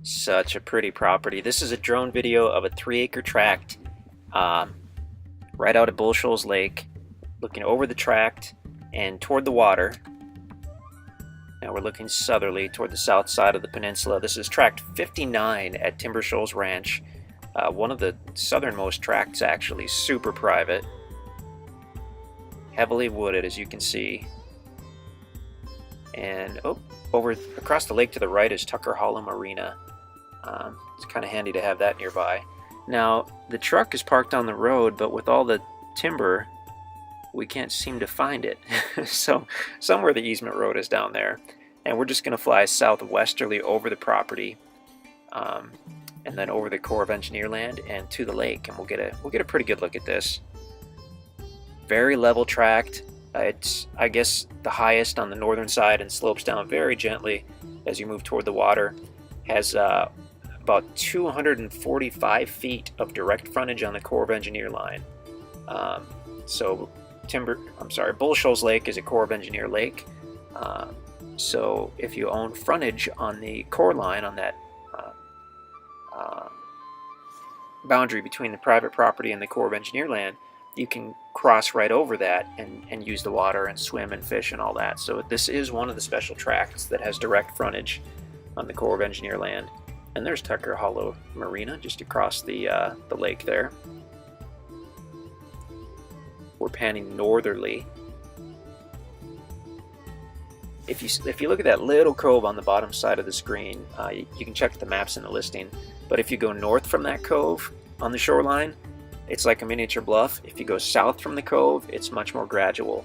Such a pretty property. This is a drone video of a 3-acre tract um, right out at Bull Shoals Lake, looking over the tract and toward the water. Now we're looking southerly toward the south side of the peninsula. This is tract 59 at Timber Shoals Ranch, one of the southernmost tracts actually, super private, heavily wooded as you can see. And over across the lake to the right is Tucker Hollow Marina. It's kind of handy to have that nearby. Now the truck is parked on the road, but with all the timber we can't seem to find it. So somewhere the easement road is down there, and we're just going to fly southwesterly over the property, and then over the Corps of Engineer land and to the lake, and we'll get a pretty good look at this. Very level tract. It's, I guess, the highest on the northern side and slopes down very gently as you move toward the water. Has about 245 feet of direct frontage on the Corps of Engineer line. So Bull Shoals Lake is a Corps of Engineer lake. So if you own frontage on the Corps line, on that boundary between the private property and the Corps of Engineer land, you can cross right over that and use the water and swim and fish and all that. So this is one of the special tracts that has direct frontage on the Corps of Engineer land. And there's Tucker Hollow Marina just across the lake there. We're panning northerly. If you look at that little cove on the bottom side of the screen, you can check the maps in the listing, but if you go north from that cove on the shoreline, it's like a miniature bluff. If you go south from the cove, it's much more gradual.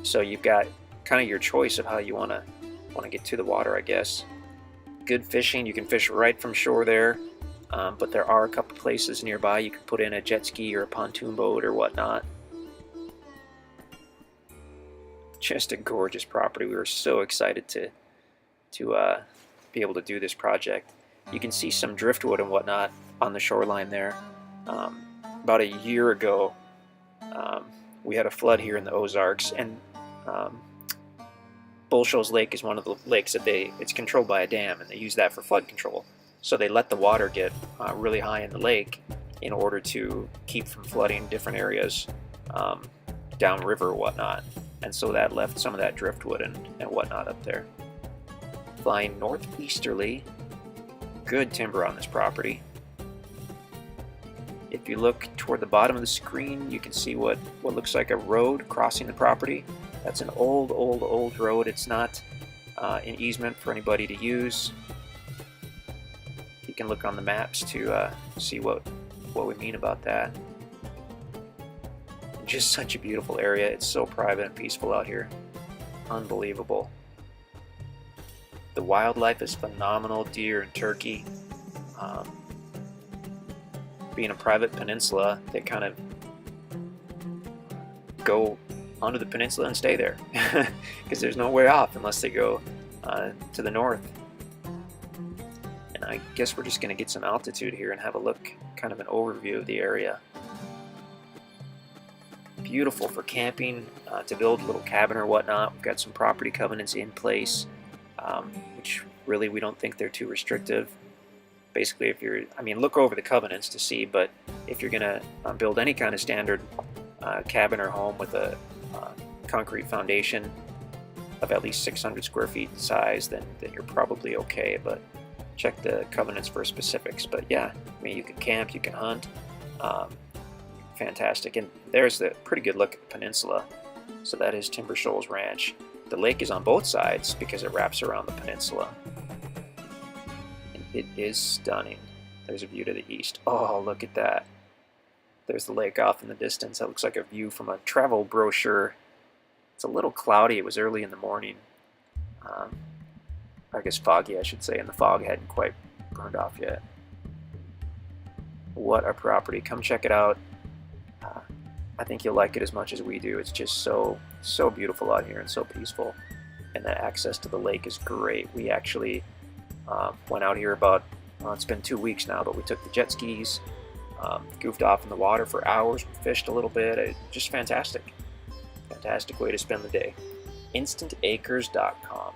So you've got kind of your choice of how you want to get to the water, I guess. Good fishing. You can fish right from shore there, but there are a couple places nearby you can put in a jet ski or a pontoon boat or whatnot. Just a gorgeous property. We were so excited to be able to do this project. You can see some driftwood and whatnot on the shoreline there. About a year ago, we had a flood here in the Ozarks, and Bull Shoals Lake is one of the lakes that it's controlled by a dam, and they use that for flood control. So they let the water get really high in the lake in order to keep from flooding different areas downriver or whatnot. And so that left some of that driftwood and whatnot up there. Flying northeasterly, good timber on this property. If you look toward the bottom of the screen, you can see what looks like a road crossing the property. That's an old road. It's not an easement for anybody to use. You can look on the maps to see what we mean about that. Just such a beautiful area. It's so private and peaceful out here. Unbelievable. The wildlife is phenomenal. Deer and turkey. Being a private peninsula, they kind of go onto the peninsula and stay there because there's no way off unless they go to the north. And I guess we're just going to get some altitude here and have a look, kind of an overview of the area. Beautiful for camping, to build a little cabin or whatnot. We've got some property covenants in place, which really we don't think they're too restrictive. Basically, if you're, look over the covenants to see, but if you're going to build any kind of standard cabin or home with a concrete foundation of at least 600 square feet in size, then you're probably okay, but check the covenants for specifics. But yeah, you can camp, you can hunt. Fantastic. And there's the pretty good look at the peninsula. So that is Timber Shoals Ranch. The lake is on both sides because it wraps around the peninsula. And it is stunning. There's a view to the east. Oh, look at that. There's the lake off in the distance. That looks like a view from a travel brochure. It's a little cloudy. It was early in the morning. I guess foggy, I should say, and the fog hadn't quite burned off yet. What a property. Come check it out. I think you'll like it as much as we do. It's just so beautiful out here and so peaceful. And the access to the lake is great. We actually went out here about, it's been 2 weeks now, but we took the jet skis, goofed off in the water for hours, we fished a little bit. Just fantastic. Fantastic way to spend the day. InstantAcres.com.